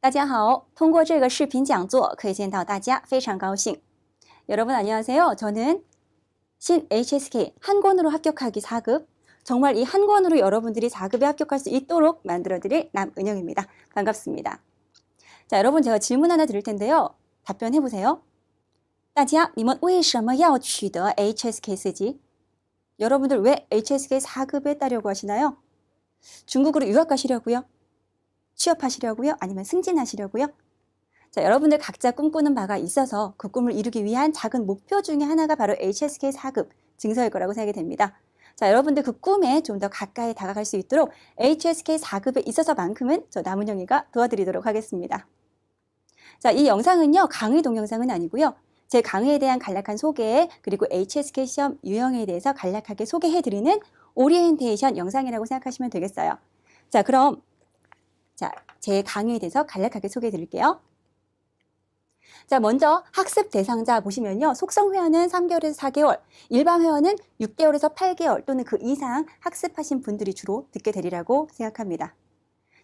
大家好，通过这个视频讲座可以见到大家，非常高兴。여러분 안녕하세요. 저는 신 HSK 한 권으로 합격하기 4급, 정말 이 한 권으로 여러분들이 4급에 합격할 수 있도록 만들어드릴 남은영입니다. 반갑습니다. 자, 여러분 제가 질문 하나 드릴 텐데요. 답변해 보세요. 大家你们为什么要取得 HSK 4级? 여러분들 왜 HSK 4급에 따려고 하시나요? 중국으로 유학 가시려고요? 취업하시려고요? 아니면 승진하시려고요? 자, 여러분들 각자 꿈꾸는 바가 있어서 그 꿈을 이루기 위한 작은 목표 중에 하나가 바로 HSK 4급 증서일 거라고 생각이 됩니다. 자, 여러분들 그 꿈에 좀 더 가까이 다가갈 수 있도록 HSK 4급에 있어서만큼은 저 남은영이가 도와드리도록 하겠습니다. 자, 이 영상은요, 강의 동영상은 아니고요. 제 강의에 대한 간략한 소개, 그리고 HSK 시험 유형에 대해서 간략하게 소개해드리는 오리엔테이션 영상이라고 생각하시면 되겠어요. 자, 그럼 제 강의에 대해서 간략하게 소개해 드릴게요. 자, 먼저 학습 대상자 보시면요. 속성 회화는 3개월에서 4개월, 일반 회화는 6개월에서 8개월 또는 그 이상 학습하신 분들이 주로 듣게 되리라고 생각합니다.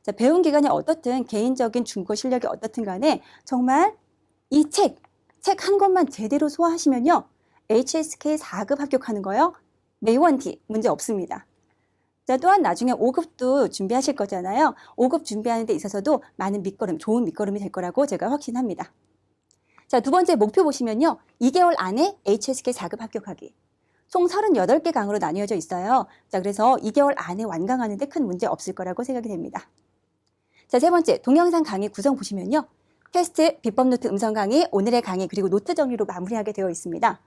자, 배운 기간이 어떻든 개인적인 중국어 실력이 어떻든 간에 정말 이 책 한 권만 제대로 소화하시면요. HSK 4급 합격하는 거요. 没问题, 문제 없습니다. 자, 또한 나중에 5급도 준비하실 거잖아요. 5급 준비하는 데 있어서도 많은 밑거름, 좋은 밑거름이 될 거라고 제가 확신합니다. 자, 두 번째 목표 보시면요. 2개월 안에 HSK 4급 합격하기. 총 38개 강으로 나뉘어져 있어요. 자, 그래서 2개월 안에 완강하는 데 큰 문제 없을 거라고 생각이 됩니다. 자, 세 번째, 동영상 강의 구성 보시면요. 테스트, 비법 노트 음성 강의, 오늘의 강의, 그리고 노트 정리로 마무리하게 되어 있습니다.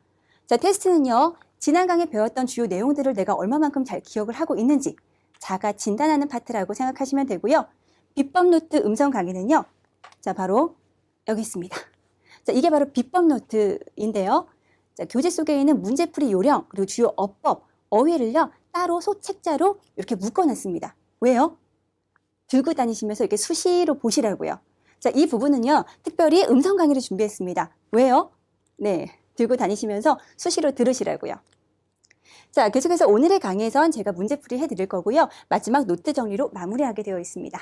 자, 테스트는요. 지난 강의 배웠던 주요 내용들을 내가 얼마만큼 잘 기억을 하고 있는지 자가 진단하는 파트라고 생각하시면 되고요. 비법 노트 음성 강의는요. 자, 바로 여기 있습니다. 자, 이게 바로 비법 노트인데요. 자, 교재 속에 있는 문제풀이 요령, 그리고 주요 어법, 어휘를요. 따로 소책자로 이렇게 묶어놨습니다. 왜요? 들고 다니시면서 이렇게 수시로 보시라고요. 자, 이 부분은요. 특별히 음성 강의를 준비했습니다. 왜요? 네, 들고 다니시면서 수시로 들으시라고요. 자, 계속해서 오늘의 강의에선 제가 문제풀이 해드릴 거고요. 마지막 노트 정리로 마무리하게 되어 있습니다.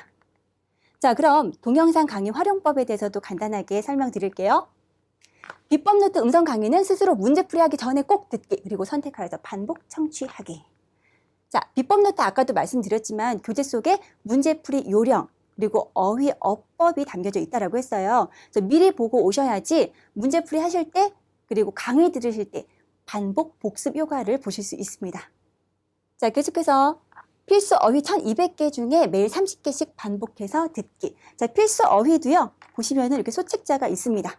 자, 그럼 동영상 강의 활용법에 대해서도 간단하게 설명드릴게요. 비법 노트 음성 강의는 스스로 문제풀이 하기 전에 꼭 듣기, 그리고 선택하여서 반복 청취하기. 자, 비법 노트 아까도 말씀드렸지만 교재 속에 문제풀이 요령, 그리고 어휘, 어법이 담겨져 있다고 했어요. 그래서 미리 보고 오셔야지 문제풀이 하실 때, 그리고 강의 들으실 때 반복 복습 효과를 보실 수 있습니다. 자, 계속해서 필수 어휘 1200개 중에 매일 30개씩 반복해서 듣기. 자, 필수 어휘도요. 보시면은 이렇게 소책자가 있습니다.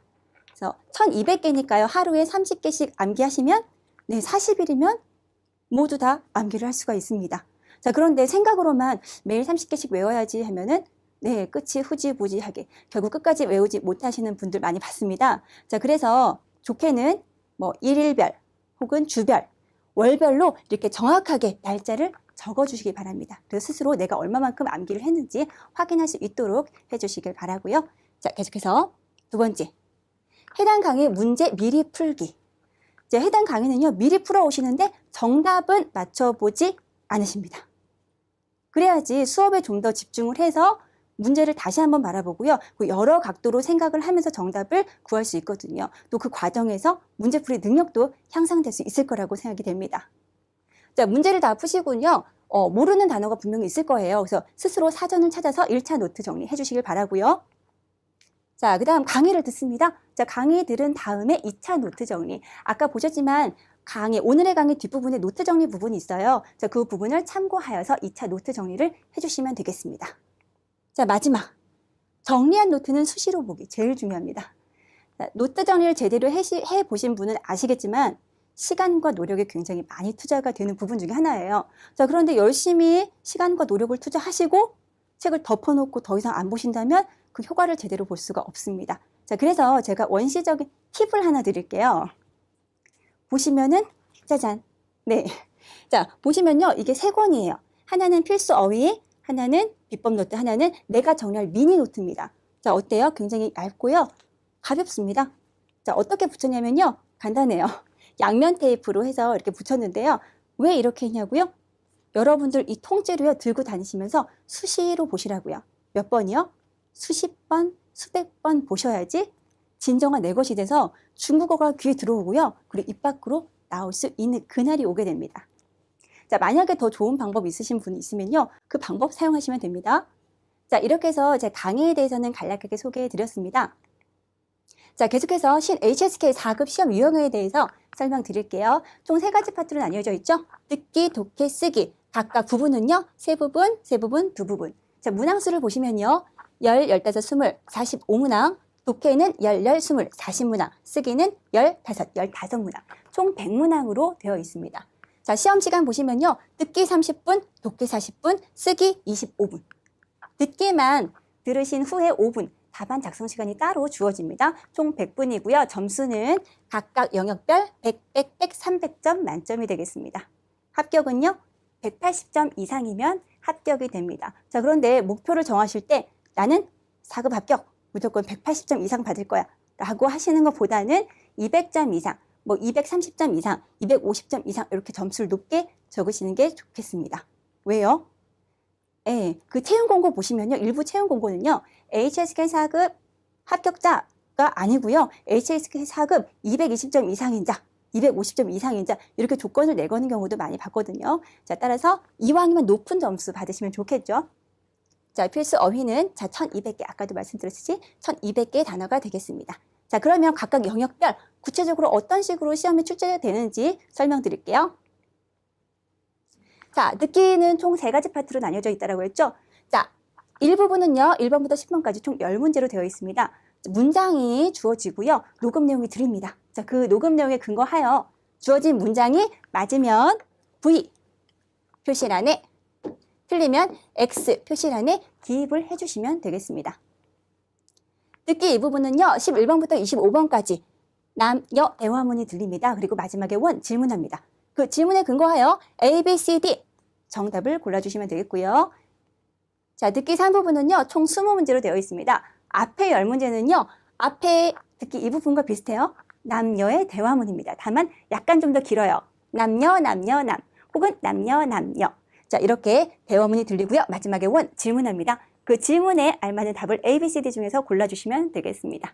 그래서 1200개니까요. 하루에 30개씩 암기하시면 네, 40일이면 모두 다 암기를 할 수가 있습니다. 자, 그런데 생각으로만 매일 30개씩 외워야지 하면은 네, 끝이 후지부지하게 결국 끝까지 외우지 못하시는 분들 많이 봤습니다. 자, 그래서 좋게는 뭐 일일별 혹은 주별, 월별로 이렇게 정확하게 날짜를 적어주시기 바랍니다. 그래서 스스로 내가 얼마만큼 암기를 했는지 확인할 수 있도록 해주시길 바라고요. 자, 계속해서 두 번째, 해당 강의 문제 미리 풀기. 이제 해당 강의는요, 미리 풀어오시는데 정답은 맞춰보지 않으십니다. 그래야지 수업에 좀 더 집중을 해서 문제를 다시 한번 바라보고요. 여러 각도로 생각을 하면서 정답을 구할 수 있거든요. 또 그 과정에서 문제풀이 능력도 향상될 수 있을 거라고 생각이 됩니다. 자, 문제를 다 푸시군요. 모르는 단어가 분명히 있을 거예요. 그래서 스스로 사전을 찾아서 1차 노트 정리해 주시길 바라고요. 자, 그 다음 강의를 듣습니다. 자, 강의 들은 다음에 2차 노트 정리. 아까 보셨지만 오늘의 강의 뒷부분에 노트 정리 부분이 있어요. 자, 그 부분을 참고하여서 2차 노트 정리를 해주시면 되겠습니다. 자, 마지막. 정리한 노트는 수시로 보기. 제일 중요합니다. 자, 노트 정리를 제대로 해보신 분은 아시겠지만 시간과 노력이 굉장히 많이 투자가 되는 부분 중에 하나예요. 자, 그런데 열심히 시간과 노력을 투자하시고 책을 덮어놓고 더 이상 안 보신다면 그 효과를 제대로 볼 수가 없습니다. 자, 그래서 제가 원시적인 팁을 하나 드릴게요. 보시면은 짜잔. 네. 자, 보시면요. 이게 3권이에요. 하나는 필수 어휘, 하나는 비법 노트, 하나는 내가 정리할 미니 노트입니다. 자, 어때요? 굉장히 얇고요. 가볍습니다. 자, 어떻게 붙였냐면요. 간단해요. 양면 테이프로 해서 이렇게 붙였는데요. 왜 이렇게 했냐고요? 여러분들 이 통째로요 들고 다니시면서 수시로 보시라고요. 몇 번이요? 수십 번 수백 번 보셔야지 진정한 내 것이 돼서 중국어가 귀에 들어오고요. 그리고 입 밖으로 나올 수 있는 그날이 오게 됩니다. 자, 만약에 더 좋은 방법 있으신 분이 있으면요. 그 방법 사용하시면 됩니다. 자, 이렇게 해서 제 강의에 대해서는 간략하게 소개해 드렸습니다. 자, 계속해서 신 HSK 4급 시험 유형에 대해서 설명드릴게요. 총 3가지 파트로 나뉘어져 있죠. 듣기, 독해, 쓰기. 각각 부분은요. 세 부분, 두 부분. 자, 문항수를 보시면요. 10, 15, 20, 45문항. 독해는 10, 20, 40문항. 쓰기는 15, 15문항. 총 100문항으로 되어 있습니다. 자, 시험 시간 보시면요. 듣기 30분, 독해 40분, 쓰기 25분. 듣기만 들으신 후에 5분. 답안 작성 시간이 따로 주어집니다. 총 100분이고요. 점수는 각각 영역별 100, 100, 100, 300점 만점이 되겠습니다. 합격은요. 180점 이상이면 합격이 됩니다. 자, 그런데 목표를 정하실 때 나는 4급 합격, 무조건 180점 이상 받을 거야 라고 하시는 것보다는 200점 이상, 뭐 230점 이상, 250점 이상 이렇게 점수를 높게 적으시는 게 좋겠습니다. 왜요? 예, 그 채용 공고 보시면요. 일부 채용 공고는요. HSK 4급 합격자가 아니고요. HSK 4급 220점 이상인 자, 250점 이상인 자 이렇게 조건을 내거는 경우도 많이 봤거든요. 자, 따라서 이왕이면 높은 점수 받으시면 좋겠죠. 자, 필수 어휘는 자 1200개 아까도 말씀드렸듯이 1200개의 단어가 되겠습니다. 자, 그러면 각각 영역별 구체적으로 어떤 식으로 시험에 출제되는지 설명드릴게요. 자, 듣기는 총 3가지 파트로 나뉘어져 있다고 했죠. 자, 1부분은요. 1번부터 10번까지 총 10문제로 되어 있습니다. 문장이 주어지고요. 녹음 내용이 드립니다. 자, 그 녹음 내용에 근거하여 주어진 문장이 맞으면 V 표시란에, 틀리면 X 표시란에 기입을 해주시면 되겠습니다. 듣기 2부분은요. 11번부터 25번까지 남, 여 대화문이 들립니다. 그리고 마지막에 원 질문합니다. 그 질문에 근거하여 A, B, C, D 정답을 골라주시면 되겠고요. 자, 듣기 3부분은요. 총 20문제로 되어 있습니다. 앞에 10문제는요. 앞에 듣기 2부분과 비슷해요. 남녀의 대화문입니다. 다만 약간 좀 더 길어요. 남녀, 남녀, 남 혹은 남녀, 남녀. 자, 이렇게 대화문이 들리고요. 마지막에 원 질문합니다. 그 질문에 알맞은 답을 A, B, C, D 중에서 골라주시면 되겠습니다.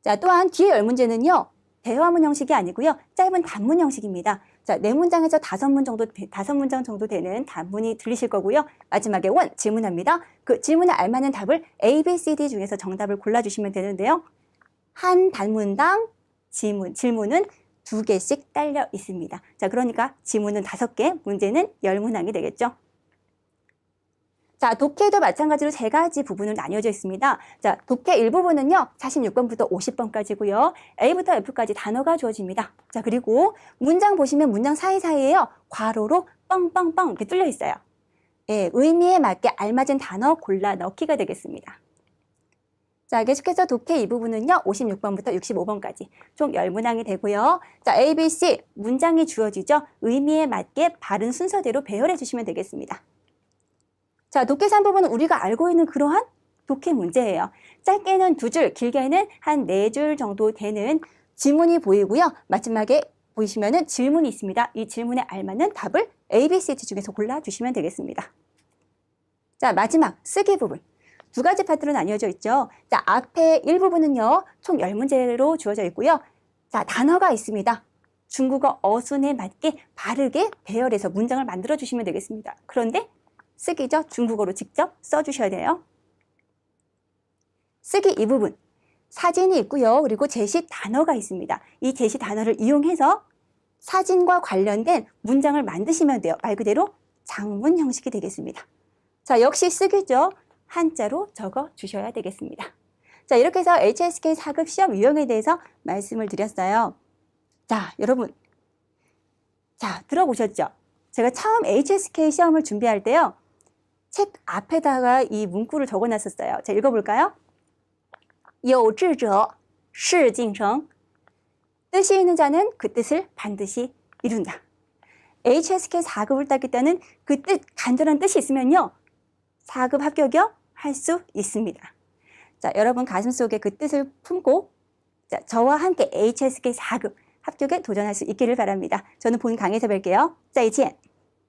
자, 또한 뒤에 10문제는요. 대화문 형식이 아니고요. 짧은 단문 형식입니다. 자, 4문장에서 5문장 정도 되는 단문이 들리실 거고요. 마지막에 원 질문합니다. 그 질문에 알맞는 답을 A, B, C, D 중에서 정답을 골라주시면 되는데요. 한 단문당 질문은 2개씩 딸려 있습니다. 자, 그러니까 지문은 5개, 문제는 10문항이 되겠죠. 자, 독해도 마찬가지로 3가지 부분을 나뉘어져 있습니다. 자, 독해 1부분은요. 46번부터 50번까지고요. A부터 F까지 단어가 주어집니다. 자, 그리고 문장 보시면 문장 사이사이에요. 괄호로 뻥뻥뻥 이렇게 뚫려 있어요. 예, 의미에 맞게 알맞은 단어 골라 넣기가 되겠습니다. 자, 계속해서 독해 2부분은요. 56번부터 65번까지 총 10문항이 되고요. 자, A, B, C 문장이 주어지죠. 의미에 맞게 바른 순서대로 배열해 주시면 되겠습니다. 자, 독해 3부분은 우리가 알고 있는 그러한 독해 문제예요. 짧게는 2줄, 길게는 한 4줄 정도 되는 지문이 보이고요. 마지막에 보이시면은 질문이 있습니다. 이 질문에 알맞는 답을 A, B, C, D 중에서 골라주시면 되겠습니다. 자, 마지막 쓰기 부분. 2가지 파트로 나뉘어져 있죠. 자, 앞에 1부분은요. 총 10문제로 주어져 있고요. 자, 단어가 있습니다. 중국어 어순에 맞게 바르게 배열해서 문장을 만들어 주시면 되겠습니다. 그런데 쓰기죠. 중국어로 직접 써주셔야 돼요. 쓰기 이 부분. 사진이 있고요. 그리고 제시 단어가 있습니다. 이 제시 단어를 이용해서 사진과 관련된 문장을 만드시면 돼요. 말 그대로 장문 형식이 되겠습니다. 자, 역시 쓰기죠. 한자로 적어 주셔야 되겠습니다. 자, 이렇게 해서 HSK 4급 시험 유형에 대해서 말씀을 드렸어요. 자, 여러분. 자, 들어보셨죠? 제가 처음 HSK 시험을 준비할 때요. 책 앞에다가 이 문구를 적어놨었어요. 자, 읽어볼까요? 有志者事竟成. 뜻이 있는 자는 그 뜻을 반드시 이룬다. HSK 4급을 따겠다는 그 뜻, 간절한 뜻이 있으면요. 4급 합격이요? 할 수 있습니다. 자, 여러분 가슴속에 그 뜻을 품고 자, 저와 함께 HSK 4급 합격에 도전할 수 있기를 바랍니다. 저는 본 강의에서 뵐게요. 再见.